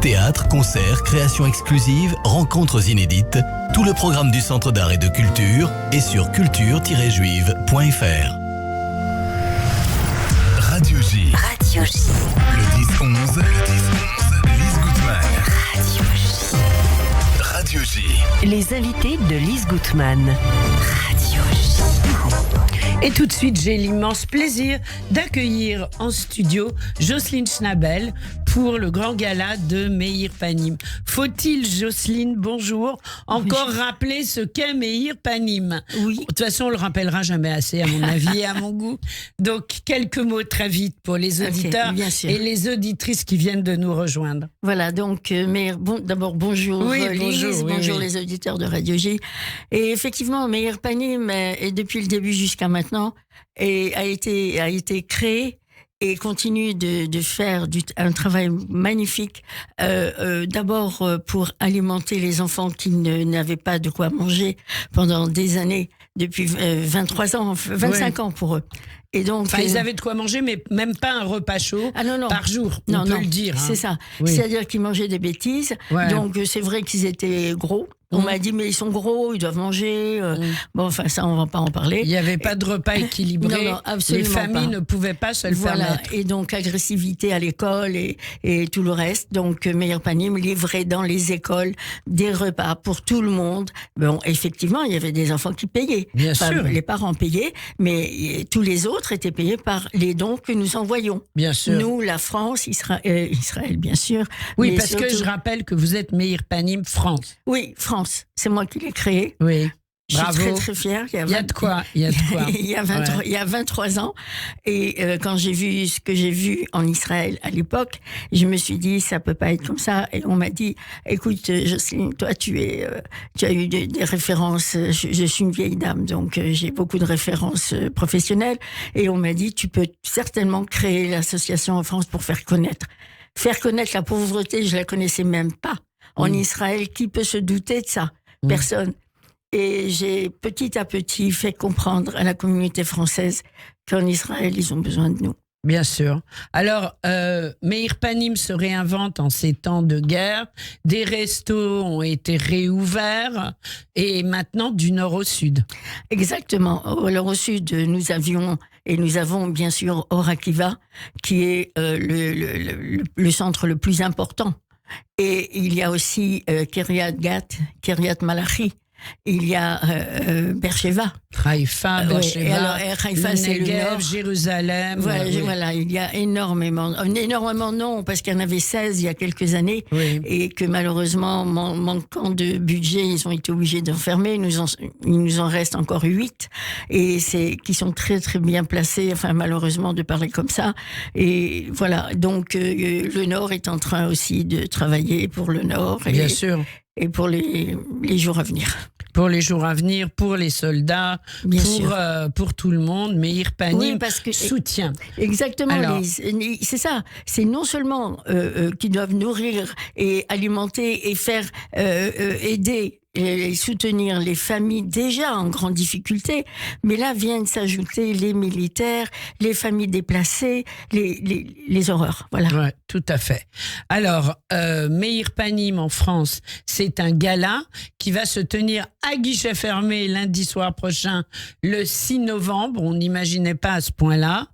Théâtre, concerts, créations exclusives, rencontres inédites. Tout le programme du Centre d'art et de culture est sur culture-juive.fr. Radio J. Radio J. Le 10-11. Lise Gutman. Radio J. Radio J. Les invités de Lise Gutman. Radio J. Et tout de suite, j'ai l'immense plaisir d'accueillir en studio Jocelyne Schnabel pour le grand gala de Meir Panim. Faut-il, Jocelyne, bonjour, encore rappeler ce qu'est Meir Panim? Oui. De toute façon, on le rappellera jamais assez, à mon avis et à mon goût. Donc, quelques mots très vite pour les auditeurs et les auditrices qui viennent de nous rejoindre. Voilà, donc, Meir, d'abord, bonjour, oui, Lise, bonjour les auditeurs de Radio J. Et effectivement, Meir Panim est depuis le début jusqu'à maintenant et a été créé et continue de faire un travail magnifique, d'abord pour alimenter les enfants qui n'avaient pas de quoi manger pendant des années, depuis 25 ans pour eux. Et donc, ils avaient de quoi manger, mais même pas un repas chaud par jour, on peut le dire. C'est ça. Oui. C'est-à-dire qu'ils mangeaient des bêtises. Ouais. Donc, c'est vrai qu'ils étaient gros. On m'a dit, mais ils sont gros, ils doivent manger. Bon, enfin, ça, on va pas en parler. Il n'y avait pas de repas équilibré. Non, absolument les familles pas. Ne pouvaient pas se le permettre. Et donc, agressivité à l'école et tout le reste. Donc, Meir Panim livrait dans les écoles des repas pour tout le monde. Bon, effectivement, il y avait des enfants qui payaient. Bien sûr. Les parents payaient, mais tous les autres étaient payés par les dons que nous envoyions. Bien sûr. Nous, la France, Israël, bien sûr. Oui, parce que je rappelle que vous êtes Meir Panim France. Oui, France. C'est moi qui l'ai créé. Oui. Je suis très très fière. Il y a de quoi. Il y a 23 ans. Et quand j'ai vu ce que j'ai vu en Israël à l'époque, je me suis dit, ça peut pas être comme ça. Et on m'a dit, écoute, Jocelyne, toi, tu as eu des références. Je suis une vieille dame, donc j'ai beaucoup de références professionnelles. Et on m'a dit, tu peux certainement créer l'association en France pour faire connaître. Faire connaître la pauvreté, je la connaissais même pas. En Israël, qui peut se douter de ça? Personne. Et j'ai petit à petit fait comprendre à la communauté française qu'en Israël, ils ont besoin de nous. Bien sûr. Alors, Meir Panim se réinvente en ces temps de guerre. Des restos ont été réouverts et maintenant du nord au sud. Exactement. Au nord au sud, nous avons bien sûr Or Akiva, qui est le centre le plus important. Et il y a aussi Kiryat Gat, Kiryat Malachi. Il y a Beersheva. Haïfa, Beersheva, Haïfa, c'est le nord. Jérusalem. Voilà, il y a énormément non, parce qu'il y en avait 16 il y a quelques années, et que malheureusement, manquant de budget, ils ont été obligés d'en fermer. Il nous en reste encore 8, et qui sont très très bien placés, enfin malheureusement de parler comme ça. Et voilà, donc le Nord est en train aussi de travailler pour le Nord. Bien sûr. Et pour les jours à venir. Pour les jours à venir, pour les soldats, pour tout le monde, Meir Panim soutient. Exactement, Lise. C'est ça. C'est non seulement qu'ils doivent nourrir et alimenter et faire aider et soutenir les familles déjà en grande difficulté, mais là viennent s'ajouter les militaires, les familles déplacées, les horreurs. Voilà. Ouais, tout à fait. Alors, Meir Panim en France, c'est un gala qui va se tenir à guichet fermé lundi soir prochain, le 6 novembre. On n'imaginait pas à ce point-là.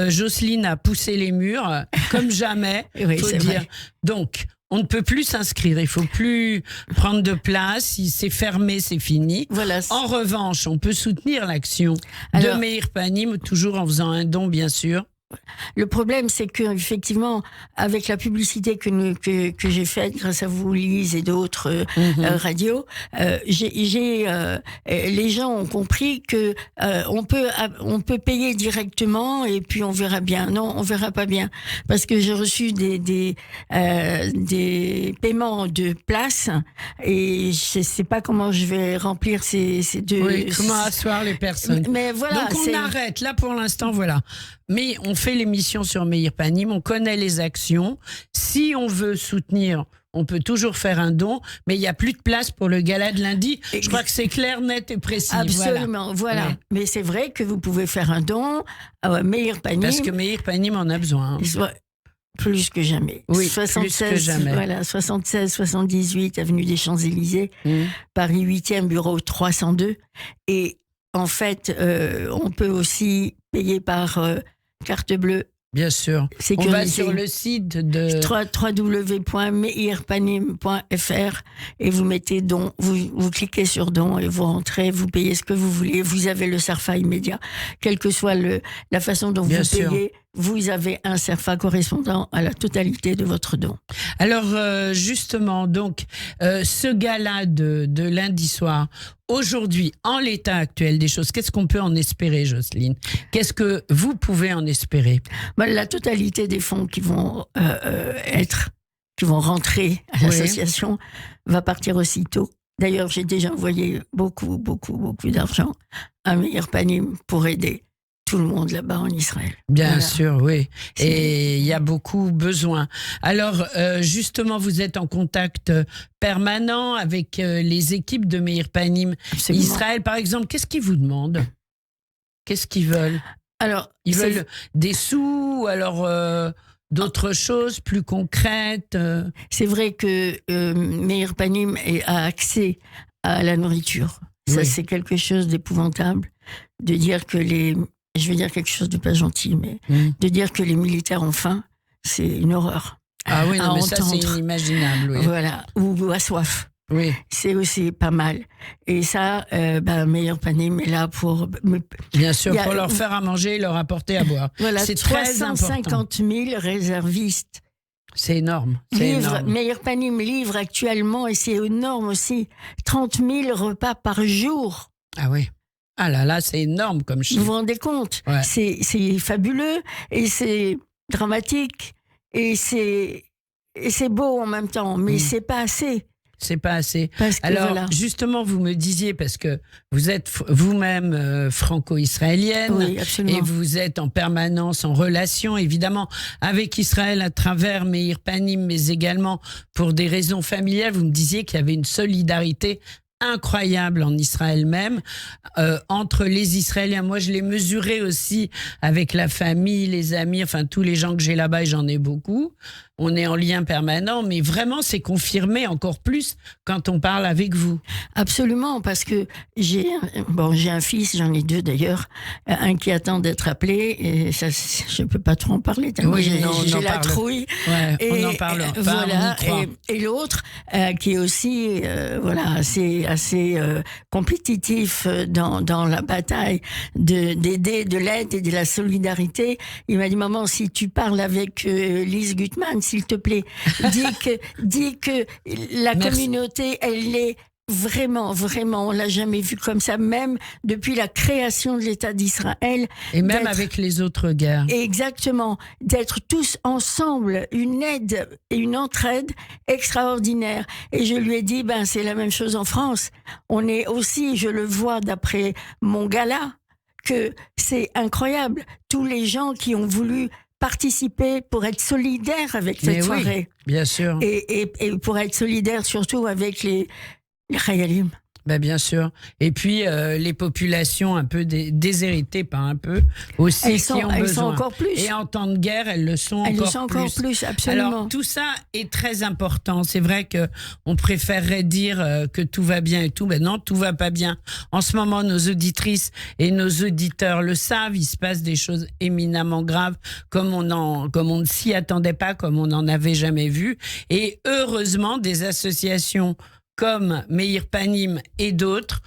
Jocelyne a poussé les murs, comme jamais, faut dire. Vrai. Donc, on ne peut plus s'inscrire, il ne faut plus prendre de place, si c'est fermé, c'est fini. Voilà. En revanche, on peut soutenir l'action de Meir Panim, toujours en faisant un don, bien sûr. Le problème, c'est que effectivement, avec la publicité que j'ai faite grâce à vous, Lise, et d'autres radios, les gens ont compris que on peut payer directement et puis on verra bien. Non, on verra pas bien, parce que j'ai reçu des paiements de places et je sais pas comment je vais remplir ces deux. Oui, comment asseoir les personnes. Mais voilà. Donc on arrête là pour l'instant, voilà. Mais on fait l'émission sur Meir Panim, on connaît les actions. Si on veut soutenir, on peut toujours faire un don, mais il n'y a plus de place pour le gala de lundi. Je crois que c'est clair, net et précis. Absolument, voilà. Ouais. Mais c'est vrai que vous pouvez faire un don à Meir Panim. Parce que Meir Panim en a besoin. Plus que jamais. Oui, plus que jamais. Voilà, 76, 78, avenue des Champs-Élysées, Paris 8e, bureau 302. Et en fait, on peut aussi payer par carte bleue. Bien sûr. On va sur le site de www.meirpanim.fr et vous mettez don, vous cliquez sur don et vous rentrez, vous payez ce que vous voulez. Vous avez le CERFA immédiat. Quelle que soit la façon dont vous payez, vous avez un CERFA correspondant à la totalité de votre don. Alors, justement, donc, ce gala de lundi soir, aujourd'hui, en l'état actuel des choses, qu'est-ce qu'on peut en espérer, Jocelyne? Qu'est-ce que vous pouvez en espérer? La totalité des fonds qui vont rentrer à l'association va partir aussitôt. D'ailleurs, j'ai déjà envoyé beaucoup d'argent à Meir Panim pour aider tout le monde là-bas en Israël. Bien sûr, oui. Et il y a beaucoup besoin. Alors, justement, vous êtes en contact permanent avec les équipes de Meir Panim Israël, par exemple. Qu'est-ce qu'ils vous demandent? Qu'est-ce qu'ils veulent? Alors, ils veulent des sous, alors d'autres choses plus concrètes. C'est vrai que Meir Panim a accès à la nourriture. Ça, c'est quelque chose d'épouvantable. De dire que je vais dire quelque chose de pas gentil, mais de dire que les militaires ont faim, c'est une horreur. Ah oui, non, mais ça, c'est inimaginable. Oui. Voilà, ou à soif. Oui. C'est aussi pas mal. Et ça, Meir Panim est là pour... Bien sûr, pour leur faire à manger et leur apporter à boire. Voilà, c'est très important. 350 000 réservistes. C'est énorme. Meir Panim livre actuellement, et c'est énorme aussi, 30 000 repas par jour. Ah oui. Ah là, c'est énorme comme chiffre. Vous vous rendez compte? C'est fabuleux, et c'est dramatique, et c'est beau en même temps, mais c'est pas assez. C'est pas assez. Alors, justement, vous me disiez, parce que vous êtes vous-même franco-israélienne, et vous êtes en permanence en relation, évidemment, avec Israël à travers Meir Panim, mais également pour des raisons familiales. Vous me disiez qu'il y avait une solidarité incroyable en Israël même, entre les Israéliens. Moi, je l'ai mesuré aussi avec la famille, les amis, enfin tous les gens que j'ai là-bas, et j'en ai beaucoup. On est en lien permanent, mais vraiment, c'est confirmé encore plus quand on parle avec vous. Absolument, parce que j'ai un fils, j'en ai deux d'ailleurs, un qui attend d'être appelé, et ça, je ne peux pas trop en parler, tellement j'ai la trouille. Ouais, on en parle pas. Voilà, et l'autre, qui est aussi assez compétitif dans la bataille d'aider, de l'aide et de la solidarité. Il m'a dit, maman, si tu parles avec Lise Gutman, s'il te plaît, dis que la communauté, elle est vraiment, on l'a jamais vu comme ça, même depuis la création de l'État d'Israël. Et même avec les autres guerres. Exactement. D'être tous ensemble, une aide et une entraide extraordinaire. Et je lui ai dit, c'est la même chose en France. On est aussi, je le vois d'après mon gala, que c'est incroyable. Tous les gens qui ont voulu participer pour être solidaires avec cette soirée. Bien sûr. Et pour être solidaires surtout avec les Khayalim. Bien sûr. Et puis, les populations un peu déshéritées, pas un peu, aussi, elles sont encore plus. Et en temps de guerre, elles le sont encore plus. Absolument. Alors, tout ça est très important. C'est vrai qu'on préférerait dire que tout va bien et tout. Mais non, tout va pas bien. En ce moment, nos auditrices et nos auditeurs le savent. Il se passe des choses éminemment graves, comme on ne s'y attendait pas, comme on n'en avait jamais vu. Et heureusement, des associations comme Meir Panim et d'autres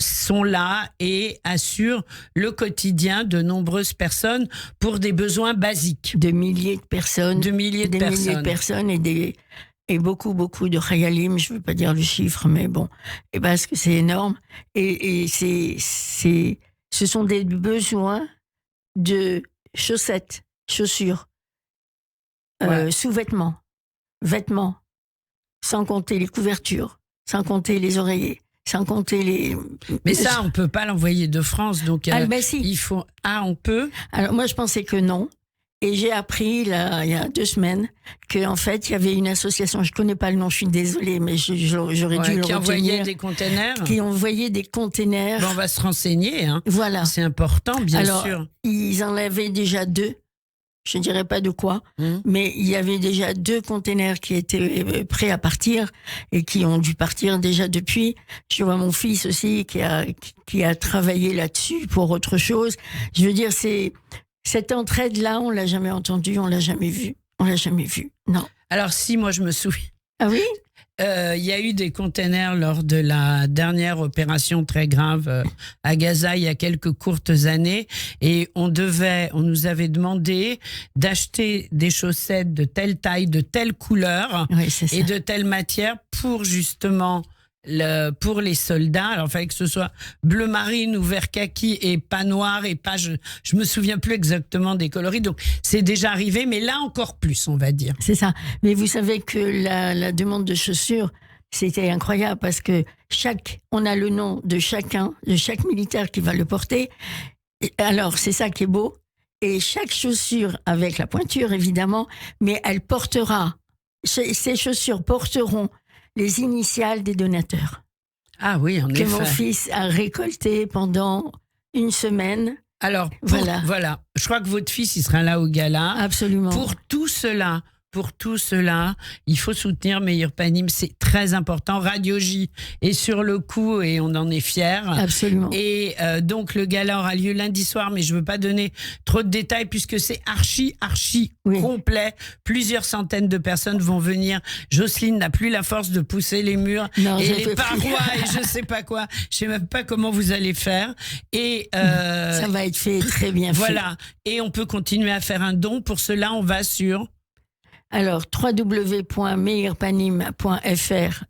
sont là et assurent le quotidien de nombreuses personnes pour des besoins basiques. De milliers de personnes. Milliers de personnes et beaucoup de Khayalim, je ne veux pas dire le chiffre, mais bon, et parce que c'est énorme. Et ce sont des besoins de chaussettes, chaussures, sous-vêtements, vêtements, sans compter les couvertures, sans compter les oreillers, sans compter les... Mais ça, on ne peut pas l'envoyer de France, donc si. il faut... Ah, on peut? Alors moi, je pensais que non. Et j'ai appris, là, il y a 2 semaines, qu'en fait, il y avait une association, je ne connais pas le nom, je suis désolée, mais j'aurais dû le retenir. Qui envoyait des containers. Qui envoyait des containers. On va se renseigner, hein. Voilà. C'est important, bien sûr. Ils en avaient déjà 2. je ne dirais pas de quoi, mais il y avait déjà 2 containers qui étaient prêts à partir et qui ont dû partir déjà depuis. Je vois mon fils aussi qui a travaillé là-dessus pour autre chose. Je veux dire, cette entraide-là, on l'a jamais entendue, on l'a jamais vue. Non. Alors si, moi je me souviens. Ah oui? Il y a eu des containers lors de la dernière opération très grave à Gaza il y a quelques courtes années, et on nous avait demandé d'acheter des chaussettes de telle taille, de telle couleur Oui, c'est ça. et de telle matière pour justement pour les soldats. Alors il fallait que ce soit bleu marine ou vert kaki et pas noir et pas je me souviens plus exactement des coloris, donc c'est déjà arrivé, mais là encore plus, on va dire. C'est ça. Mais vous savez que la demande de chaussures, c'était incroyable parce que on a le nom de chaque militaire qui va le porter. Et alors, c'est ça qui est beau. Et chaque chaussure, avec la pointure évidemment, mais elle portera, ces chaussures porteront les initiales des donateurs. Ah oui, en Que effet. mon fils a récolté pendant une semaine. Alors, Voilà. Je crois que votre fils, il sera là au gala. Absolument. Pour tout cela, il faut soutenir Meir Panim, c'est très important. Radio J est sur le coup et on en est fiers. Absolument. Et donc le gala aura lieu lundi soir, mais je ne veux pas donner trop de détails puisque c'est archi Oui. complet. Plusieurs centaines de personnes vont venir. Jocelyne n'a plus la force de pousser les murs Non, et je les peux plus. parois et je ne sais pas quoi. Je ne sais même pas comment vous allez faire. Et Ça va être fait, très bien fait. voilà. Et on peut continuer à faire un don. Pour cela, on va sur... Alors, www.meirpanim.fr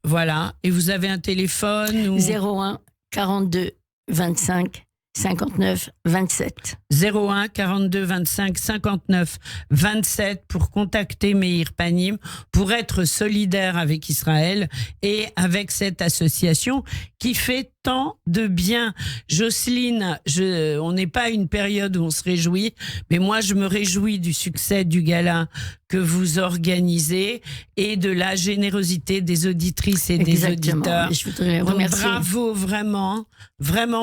Voilà. Et vous avez un téléphone ou... 01 42 25 59 27. 01 42 25 59 27 pour contacter Meir Panim, pour être solidaire avec Israël et avec cette association qui fait tant de bien. Jocelyne, on n'est pas à une période où on se réjouit, mais moi je me réjouis du succès du gala que vous organisez et de la générosité des auditrices et des auditeurs. Et je voudrais Donc, remercier. bravo, vraiment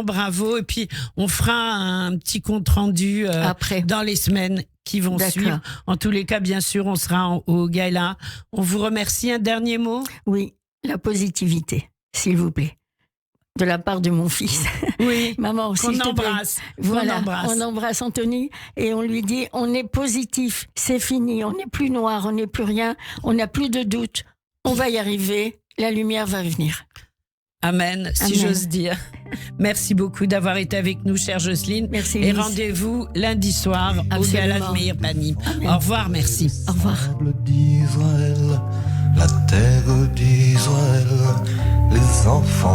bravo. Et puis on fera un petit compte rendu Après. dans les semaines qui vont D'accord. suivre. En tous les cas, bien sûr, on sera au gala. On vous remercie. Un dernier mot? Oui, la positivité, s'il vous plaît. De la part de mon fils. Oui. Maman, s'il Qu'on te plaît. embrasse. Voilà, Qu'on embrasse. on embrasse Anthony et on lui dit on est positif, c'est fini, on n'est plus noir, on n'est plus rien, on n'a plus de doute, on va y arriver, la lumière va venir. Amen, si Amen. j'ose dire. Merci beaucoup d'avoir été avec nous, chère Jocelyne. Merci, Et Lise. rendez-vous lundi soir au Absolument. gala de Meir Panim. Amen. Au revoir, merci. Au revoir. Sable d'Israël, la terre d'Israël, les enfants